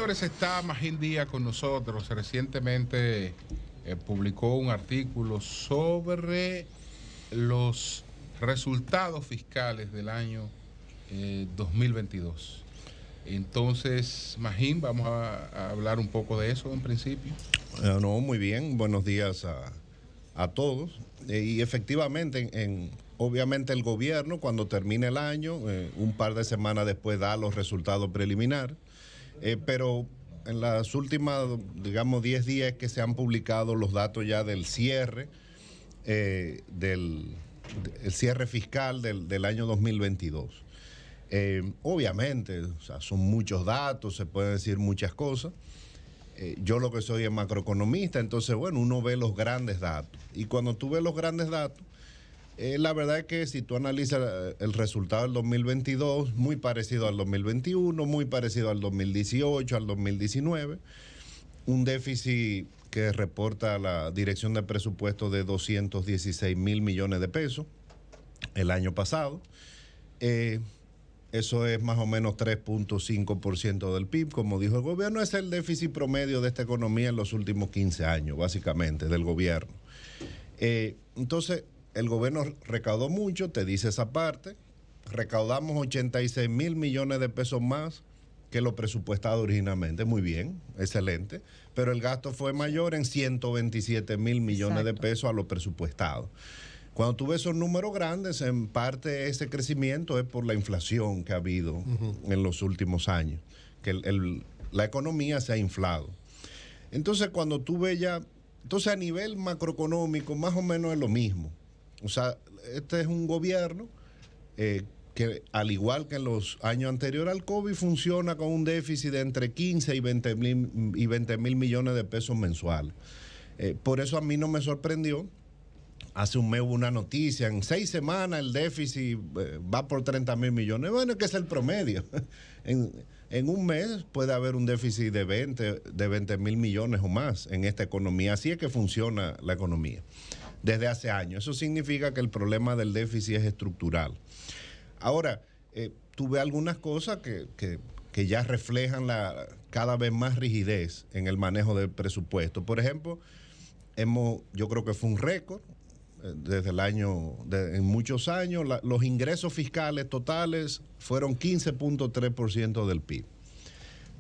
señores, está Magín Díaz con nosotros. Recientemente publicó un artículo sobre los resultados fiscales del año 2022. Entonces, Magín, vamos a hablar un poco de eso en principio. No, muy bien. Buenos días a todos. Y efectivamente, obviamente el gobierno, cuando termine el año, un par de semanas después da los resultados preliminares. Pero en las últimas, digamos, 10 días que se han publicado los datos ya del cierre, el cierre fiscal del año 2022. Obviamente, o sea, son muchos datos, se pueden decir muchas cosas. Yo lo que soy es macroeconomista, entonces, bueno, uno ve los grandes datos. Y cuando tú ves los grandes datos, la verdad es que si tú analizas el resultado del 2022, muy parecido al 2021, muy parecido al 2018, al 2019, un déficit que reporta la Dirección de Presupuestos de 216,000 millones de pesos el año pasado. Eso es más o menos 3.5% del PIB, como dijo el gobierno. Es el déficit promedio de esta economía en los últimos 15 años, básicamente, del gobierno. Entonces, el gobierno recaudó mucho, te dice esa parte. Recaudamos 86,000 millones de pesos más que lo presupuestado originalmente. Muy bien, excelente. Pero el gasto fue mayor en 127,000 millones de pesos a lo presupuestado. Cuando tú ves esos números grandes, en parte ese crecimiento es por la inflación que ha habido en los últimos años, que la economía se ha inflado. Entonces, cuando tú ves ya, entonces a nivel macroeconómico más o menos es lo mismo. O sea, este es un gobierno que, al igual que en los años anteriores al COVID, funciona con un déficit de entre 15 y 20 mil millones de pesos mensuales. Por eso a mí no me sorprendió. Hace un mes hubo una noticia, en 6 semanas el déficit va por 30,000 millones. Bueno, es que es el promedio. En un mes puede haber un déficit de 20,000 millones o más en esta economía. Así es que funciona la economía desde hace años. Eso significa que el problema del déficit es estructural. Ahora, tuve algunas cosas que ya reflejan cada vez más rigidez en el manejo del presupuesto. Por ejemplo, yo creo que fue un récord desde el año, en muchos años, los ingresos fiscales totales fueron 15.3% del PIB.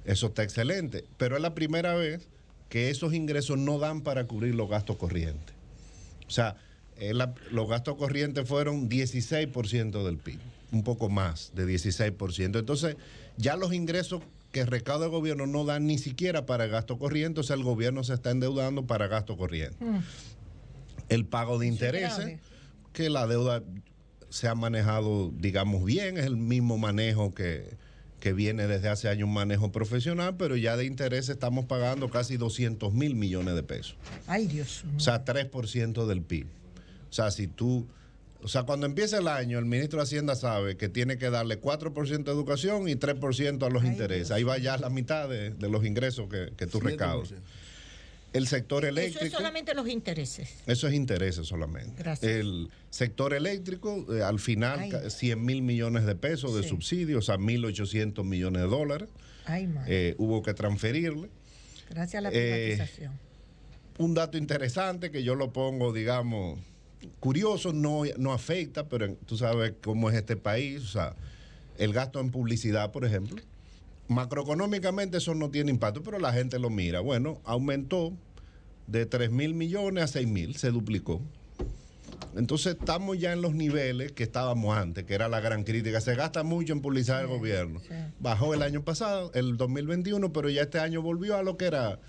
Eso está excelente, pero es la primera vez que esos ingresos no dan para cubrir los gastos corrientes. O sea, los gastos corrientes fueron 16% del PIB, un poco más de 16%. Entonces, ya los ingresos que recauda el gobierno no dan ni siquiera para gasto corriente, o sea, el gobierno se está endeudando para gasto corriente. El pago de intereses, que la deuda se ha manejado, digamos, bien, es el mismo manejo que viene desde hace años, un manejo profesional, pero ya de intereses estamos pagando casi 200,000 millones de pesos. Ay, Dios mío. O sea, 3% del PIB. O sea, cuando empieza el año, el ministro de Hacienda sabe que tiene que darle 4% de educación y 3% a los intereses. Ahí va ya la mitad de los ingresos que tú recaudas. El sector eléctrico. Eso es solamente los intereses. Eso es intereses solamente. Gracias. El sector eléctrico, al final, 100,000 millones de pesos de subsidios, a 1.800 millones de dólares. Hubo que transferirle. Gracias a la privatización. Un dato interesante que yo lo pongo, digamos, curioso, no afecta, pero tú sabes cómo es este país. O sea, el gasto en publicidad, por ejemplo. Macroeconómicamente eso no tiene impacto, pero la gente lo mira. Bueno, aumentó de 3,000 millones a 6,000, se duplicó. Entonces estamos ya en los niveles que estábamos antes, que era la gran crítica. Se gasta mucho en publicidad del gobierno. Bajó el año pasado, el 2021, pero ya este año volvió a lo que era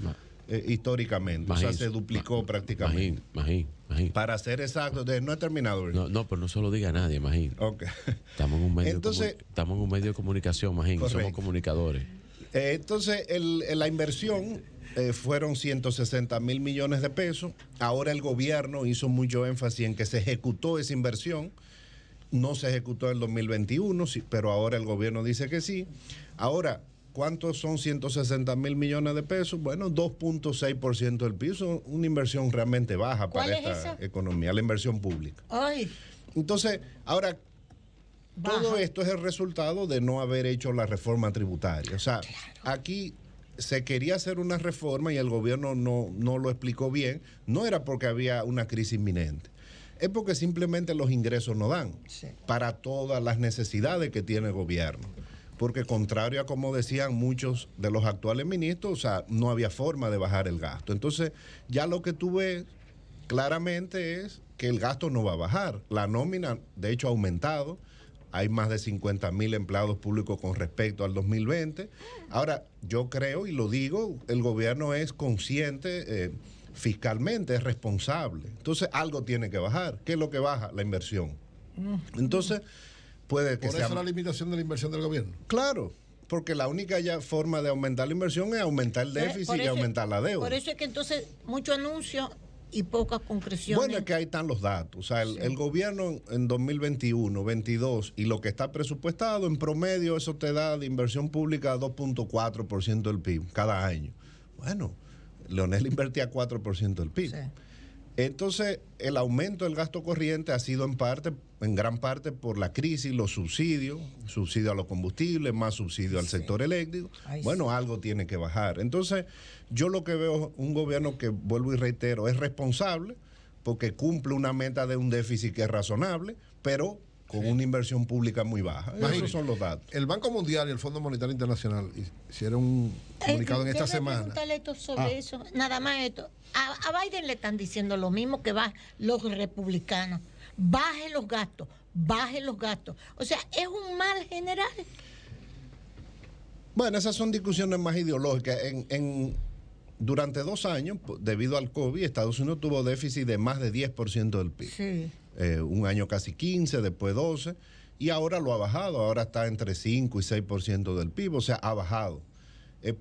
históricamente. O sea, se duplicó prácticamente. Magín. Para ser exacto, no he terminado. No, pero no se lo diga a nadie, Magín. Okay. Estamos en un medio de comunicación, Magín, somos comunicadores. Entonces, la inversión fueron 160,000 millones de pesos. Ahora el gobierno hizo mucho énfasis en que se ejecutó esa inversión. No se ejecutó en el 2021, pero ahora el gobierno dice que sí. Ahora, ¿cuántos son 160,000 millones de pesos? Bueno, 2.6% del PIB. Es una inversión realmente baja para esta economía, la inversión pública. Ay. Entonces, ahora, baja. Todo esto es el resultado de no haber hecho la reforma tributaria. O sea, aquí se quería hacer una reforma y el gobierno no lo explicó bien, no era porque había una crisis inminente, es porque simplemente los ingresos no dan para todas las necesidades que tiene el gobierno. Porque contrario a como decían muchos de los actuales ministros, o sea, no había forma de bajar el gasto. Entonces, ya lo que tú ves claramente es que el gasto no va a bajar. La nómina, de hecho, ha aumentado. Hay más de 50,000 empleados públicos con respecto al 2020. Ahora, yo creo y lo digo, el gobierno es consciente fiscalmente, es responsable. Entonces, algo tiene que bajar. ¿Qué es lo que baja? La inversión. Entonces, puede que ¿Por eso la limitación de la inversión del gobierno? Claro, porque la única ya forma de aumentar la inversión es aumentar el déficit y aumentar la deuda. Por eso es que entonces mucho anuncio y pocas concreciones. Bueno, es que ahí están los datos. O sea, el gobierno en 2021, 22 y lo que está presupuestado, en promedio eso te da de inversión pública 2.4% del PIB cada año. Bueno, Leonel invertía 4% del PIB. Sí. Entonces, el aumento del gasto corriente ha sido en gran parte por la crisis, los subsidios, subsidio a los combustibles, más subsidio al sector eléctrico. Bueno, algo tiene que bajar. Entonces, yo lo que veo es un gobierno que, vuelvo y reitero, es responsable porque cumple una meta de un déficit que es razonable, pero con una inversión pública muy baja. Esos son los datos. El Banco Mundial y el Fondo Monetario Internacional hicieron un comunicado en esta semana. Preguntarle esto sobre eso, nada más esto. A Biden le están diciendo lo mismo que los republicanos. Baje los gastos, baje los gastos. O sea, es un mal general. Bueno, esas son discusiones más ideológicas. Durante 2 años, debido al COVID, Estados Unidos tuvo déficit de más de 10% del PIB. Sí. Un año casi 15, después 12, y ahora lo ha bajado, ahora está entre 5 y 6% del PIB, o sea, ha bajado.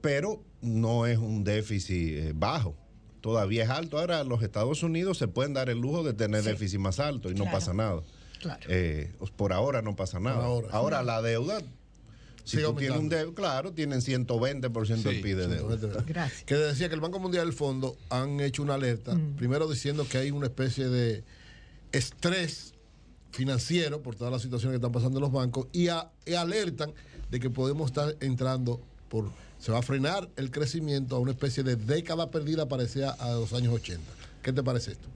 Pero no es un déficit bajo, todavía es alto. Ahora los Estados Unidos se pueden dar el lujo de tener déficit más alto y no pasa nada. Claro. Por ahora no pasa nada. Ahora la deuda, si tú tienes un deuda, claro, tienen 120% del PIB de deuda. Gracias. Que decía que el Banco Mundial y el Fondo han hecho una alerta, primero diciendo que hay una especie de estrés financiero por todas las situaciones que están pasando en los bancos y alertan de que podemos estar entrando se va a frenar el crecimiento a una especie de década perdida parecida a los años 80. ¿Qué te parece esto?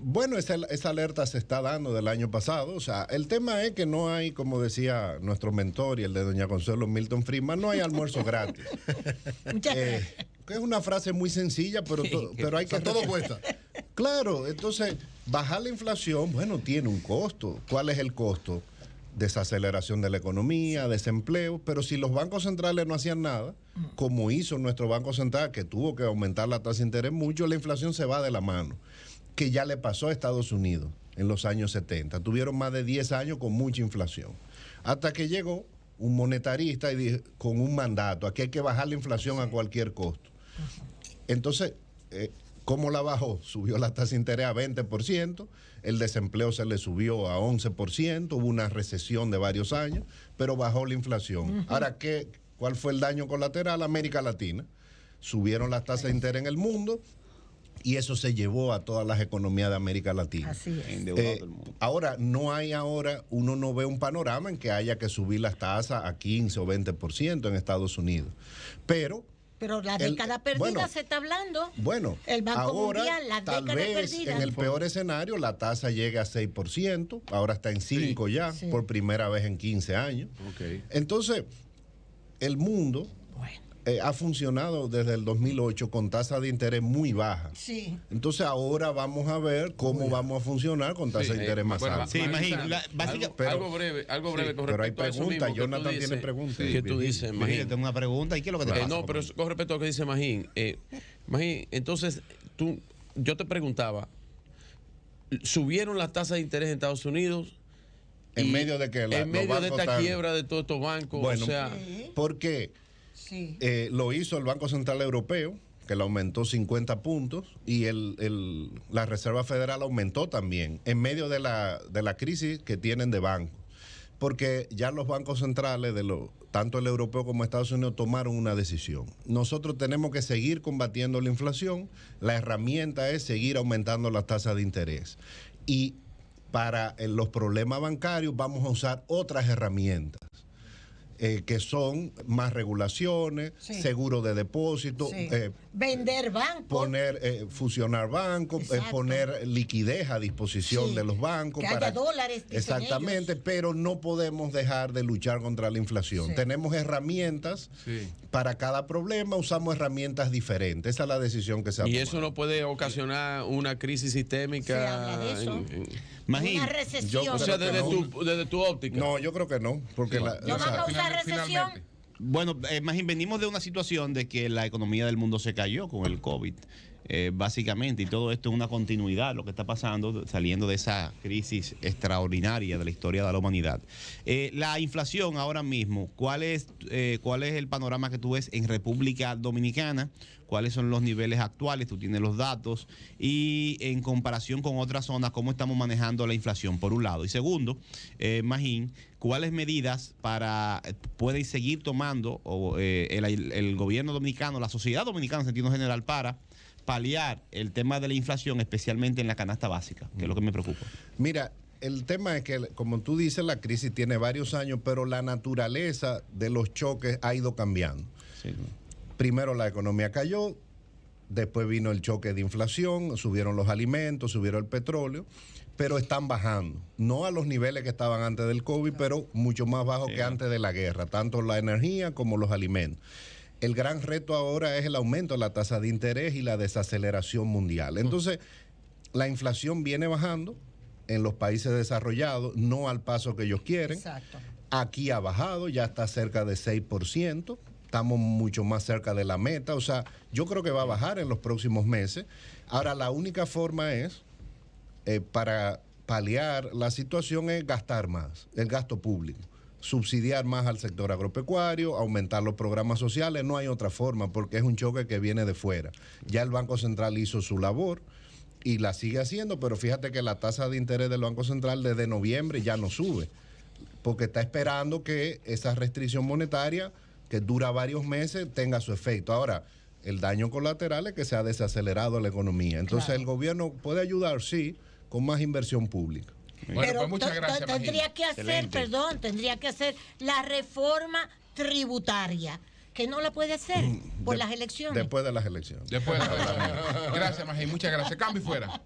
Bueno, esa alerta se está dando del año pasado. O sea, el tema es que no hay, como decía nuestro mentor y el de doña Consuelo, Milton Friedman, no hay almuerzo gratis. Muchas gracias. Que es una frase muy sencilla, pero hay que... todo cuesta. Claro, entonces, bajar la inflación, bueno, tiene un costo. ¿Cuál es el costo? Desaceleración de la economía, desempleo, pero si los bancos centrales no hacían nada, como hizo nuestro Banco Central, que tuvo que aumentar la tasa de interés mucho, la inflación se va de la mano, que ya le pasó a Estados Unidos en los años 70. Tuvieron más de 10 años con mucha inflación, hasta que llegó un monetarista y dijo, con un mandato, aquí hay que bajar la inflación a cualquier costo. Entonces, ¿cómo la bajó? Subió la tasa de interés a 20%, el desempleo se le subió a 11%, hubo una recesión de varios años, pero bajó la inflación. Ahora, ¿cuál fue el daño colateral? América Latina. Subieron las tasas de interés en el mundo y eso se llevó a todas las economías de América Latina. Así es. Ahora, uno no ve un panorama en que haya que subir las tasas a 15 o 20% en Estados Unidos. Pero la década perdida se está hablando. Bueno, el Banco ahora, Mundial, la tal década vez perdida. En el peor escenario, la tasa llega a 6%, ahora está en 5 ya, por primera vez en 15 años. Okay. Entonces, el mundo ha funcionado desde el 2008 con tasas de interés muy bajas. Sí. Entonces, ahora vamos a ver cómo vamos a funcionar con tasas de interés más altas. Sí, imagino. Algo breve con respecto pero hay a eso preguntas, mismo. Jonathan tiene preguntas. ¿Qué tú dices, Magín? Tengo una pregunta. ¿Y qué es lo que te pasa? No, pero con respecto a lo que dice Magín. Magín, entonces, yo te preguntaba, ¿subieron las tasas de interés en Estados Unidos? ¿En medio de qué? En medio de esta quiebra de todos estos bancos. Bueno, o sea, porque lo hizo el Banco Central Europeo, que le aumentó 50 puntos, y la Reserva Federal aumentó también, en medio de la crisis que tienen de bancos. Porque ya los bancos centrales, tanto el europeo como Estados Unidos, tomaron una decisión. Nosotros tenemos que seguir combatiendo la inflación. La herramienta es seguir aumentando las tasas de interés. Y para los problemas bancarios vamos a usar otras herramientas. que son más regulaciones, Sí. seguro de depósito, Sí. Vender bancos. fusionar bancos, Exacto. poner liquidez a disposición Sí. de los bancos. Que haya dólares, dicen Exactamente, ellos. pero no podemos dejar de luchar contra la inflación. Sí. Tenemos herramientas Sí. para cada problema, usamos herramientas diferentes. Esa es la decisión que se ha Y tomado. eso no puede ocasionar una crisis sistémica. Se habla de eso. Imagín, Una recesión. yo O sea, creo que desde tu óptica. No, yo creo que no, porque Sí. la- ¿No o va a sea, causar recesión? Finalmente. bueno, imagín, venimos de una situación de que la economía del mundo se cayó con el COVID, básicamente, y todo esto es una continuidad, lo que está pasando, saliendo de esa crisis extraordinaria de la historia de la humanidad. La inflación ahora mismo, ¿cuál es el panorama que tú ves en República Dominicana? ¿Cuáles son los niveles actuales? Tú tienes los datos. Y en comparación con otras zonas, ¿cómo estamos manejando la inflación? Por un lado. Y segundo, Magín, ¿cuáles medidas pueden seguir tomando el gobierno dominicano, la sociedad dominicana en sentido general, para paliar el tema de la inflación, especialmente en la canasta básica, que es lo que me preocupa? Mira, el tema es que, como tú dices, la crisis tiene varios años, pero la naturaleza de los choques ha ido cambiando. Sí. Primero la economía cayó, después vino el choque de inflación, subieron los alimentos, subieron el petróleo, pero están bajando. No a los niveles que estaban antes del COVID, pero mucho más bajo que antes de la guerra, tanto la energía como los alimentos. El gran reto ahora es el aumento de la tasa de interés y la desaceleración mundial. Entonces, la inflación viene bajando en los países desarrollados, no al paso que ellos quieren. Exacto. Aquí ha bajado, ya está cerca de 6%. Estamos mucho más cerca de la meta. O sea, yo creo que va a bajar en los próximos meses. Ahora, la única forma es, para paliar la situación, es gastar más, el gasto público. Subsidiar más al sector agropecuario, aumentar los programas sociales. No hay otra forma, porque es un choque que viene de fuera. Ya el Banco Central hizo su labor y la sigue haciendo, pero fíjate que la tasa de interés del Banco Central desde noviembre ya no sube, porque está esperando que esa restricción monetaria, que dura varios meses, tenga su efecto. Ahora, el daño colateral es que se ha desacelerado la economía. Entonces, Claro. el gobierno puede ayudar, sí, con más inversión pública. Bueno, Pero pues muchas gracias, tendría que hacer, Excelente. tendría que hacer la reforma tributaria, que no la puede hacer por De- las elecciones. Después de las elecciones. Después de la Gracias, Magín. Muchas gracias. Cambio y fuera.